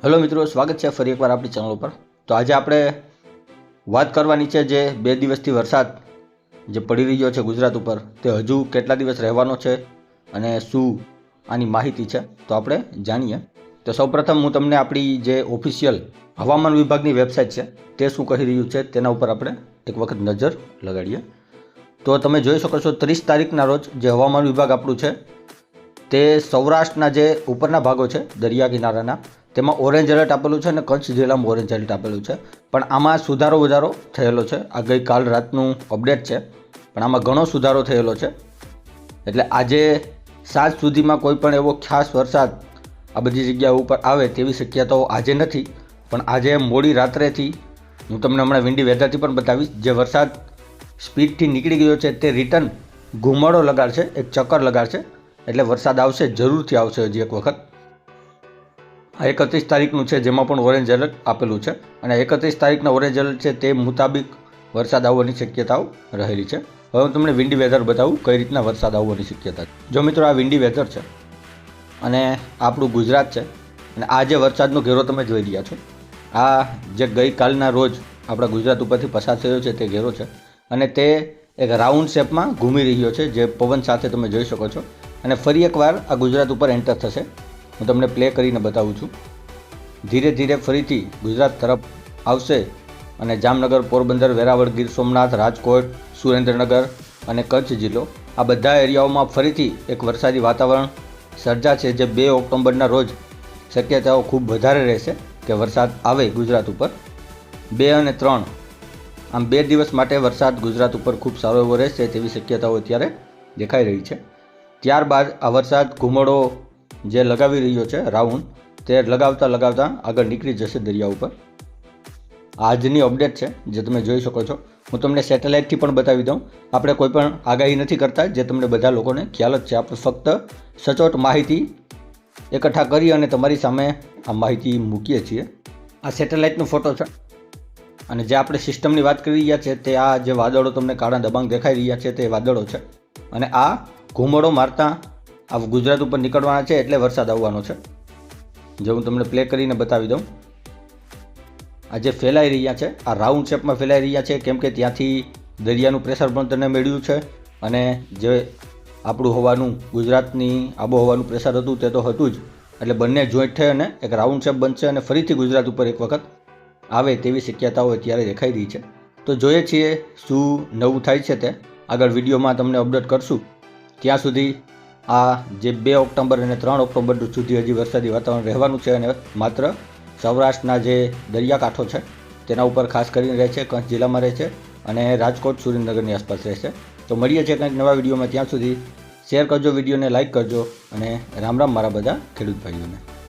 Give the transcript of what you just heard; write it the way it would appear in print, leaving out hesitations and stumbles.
Hello મિત્રો, સ્વાગત છે ફરી એકવાર આપણી ચેનલ ઉપર। તો આજે આપણે વાત કરવાની છે જે 2 દિવસથી વરસાદ જે પડી રહ્યો છે ગુજરાત ઉપર, તે હજુ કેટલા દિવસ રહેવાનો છે અને શું આની માહિતી છે તો આપણે જાણીએ। તો સૌપ્રથમ હું તમને આપણી જે ઓફિશિયલ હવામાન વિભાગની વેબસાઇટ છે તે શું કહી રહ્યું છે તેના ઉપર આપણે એક વખત નજર લગાડીએ। તો તમે જોઈ શકો છો 30 તારીખના રોજ જે હવામાન વિભાગ આપણું છે તે સૌરાષ્ટ્રના જે ઉપરના ભાગો છે દરિયા કિનારાના તેમાં ઓરેન્જ એલર્ટ આપેલું છે અને કચ્છ જિલ્લામાં ઓરેન્જ એલર્ટ આપેલું છે। પણ આમાં સુધારો વધારો થયેલો છે। આ ગઈકાલ રાતનું અપડેટ છે, પણ આમાં ઘણો સુધારો થયેલો છે। એટલે આજે સાંજ સુધીમાં કોઈ પણ એવો ખાસ વરસાદ આ બધી જગ્યાઓ ઉપર આવે તેવી શક્યતાઓ આજે નથી, પણ આજે મોડી રાત્રેથી હું તમને હમણાં વિન્ડી વેધરથી પણ બતાવીશ। જે વરસાદ સ્પીડથી નીકળી ગયો છે તે રિટર્ન ઘુમાડો લગાડશે, એક ચક્કર લગાડશે, એટલે વરસાદ આવશે, જરૂરથી આવશે હજી એક વખત। આ 31 તારીખનું છે જેમાં પણ ઓરેન્જ એલર્ટ આપેલું છે અને 31 તારીખના ઓરેન્જ એલર્ટ છે તે મુતાબિક વરસાદ આવવાની શક્યતાઓ રહેલી છે। હવે હું તમને વિન્ડી વેધર બતાવું કઈ રીતના વરસાદ આવવાની શક્યતા છે। જો મિત્રો, આ વિન્ડી વેધર છે અને આપણું ગુજરાત છે અને આ જે વરસાદનો ઘેરો તમે જોઈ રહ્યા છો, આ જે ગઈકાલના રોજ આપણા ગુજરાત ઉપરથી પસાર થયો છે તે ઘેરો છે અને તે એક રાઉન્ડ શેપમાં ઘૂમી રહ્યો છે જે પવન સાથે તમે જોઈ શકો છો અને ફરી એકવાર આ ગુજરાત ઉપર એન્ટર થશે। હું તમને પ્લે કરીને બતાવું છું। ધીરે ધીરે ફરીથી ગુજરાત તરફ આવશે અને જામનગર, પોરબંદર, વેરાવળ, ગીર સોમનાથ, રાજકોટ, સુરેન્દ્રનગર અને કચ્છ જિલ્લો, આ બધા એરિયાઓમાં ફરીથી એક વરસાદી વાતાવરણ સર્જાશે। જે 2 ઓક્ટોબરના રોજ શક્યતાઓ ખૂબ વધારે રહેશે કે વરસાદ આવે ગુજરાત ઉપર। 2 અને 3 આમ 2 દિવસ માટે વરસાદ ગુજરાત ઉપર ખૂબ સારો એવો રહેશે તેવી શક્યતાઓ અત્યારે દેખાઈ રહી છે। ત્યારબાદ આ વરસાદ ઘુમાડો જે લગાવી રહ્યો છે રાઉન્ડ, તે લગાવતા લગાવતા આગળ નીકળી જશે દરિયા ઉપર। આજની અપડેટ છે જે તમે જોઈ શકો છો। હું તમને સેટેલાઇટથી પણ બતાવી દઉં। આપણે કોઈ પણ આગાહી નથી કરતા, જે તમને બધા લોકોને ખ્યાલ જ છે। આપણે ફક્ત સચોટ માહિતી એકઠા કરી અને તમારી સામે આ માહિતી મૂકીએ છીએ। આ સેટેલાઇટનો ફોટો છે અને જે આપણે સિસ્ટમની વાત કરી રહ્યા છે તે આ જે વાદળો તમને કાળા દબાંગ દેખાઈ રહ્યા છે તે વાદળો છે અને આ ઘુમાડો મારતા આ ગુજરાત ઉપર નીકળવાના છે એટલે વરસાદ આવવાનો છે। જો હું તમને પ્લે કરીને બતાવી દઉં, આ જે ફેલાઈ રહ્યા છે આ રાઉન્ડ શેપમાં ફેલાઈ રહ્યા છે, કેમ કે ત્યાંથી દરિયાનું પ્રેશર પણ તેને મેળવ્યું છે અને જે આપણું હોવાનું ગુજરાતની આબોહવાનું પ્રેશર હતું તે તો હતું જ, એટલે બંને જોઈન્ટ થઈ અને એક રાઉન્ડ શેપ બનશે અને ફરીથી ગુજરાત ઉપર એક વખત આવે તેવી શક્યતાઓ અત્યારે દેખાઈ રહી છે। તો જોઈએ છીએ શું નવું થાય છે તે આગળ વિડીયોમાં તમને અપડેટ કરશું। ત્યાં સુધી આ જે 2 ઓક્ટોબર અને 3 ઓક્ટોબર સુધી હજી વરસાદી વાતાવરણ રહેવાનું છે અને માત્ર સૌરાષ્ટ્રના જે દરિયાકાંઠો છે તેના ઉપર ખાસ કરીને રહે છે, કચ્છ જિલ્લામાં રહે છે અને રાજકોટ, સુરેન્દ્રનગરની આસપાસ રહેશે। તો મળીએ છીએ કંઈક નવા વિડીયોમાં, ત્યાં સુધી શેર કરજો, વિડીયોને લાઇક કરજો અને રામ રામ મારા બધા ખેડૂત ભાઈઓને।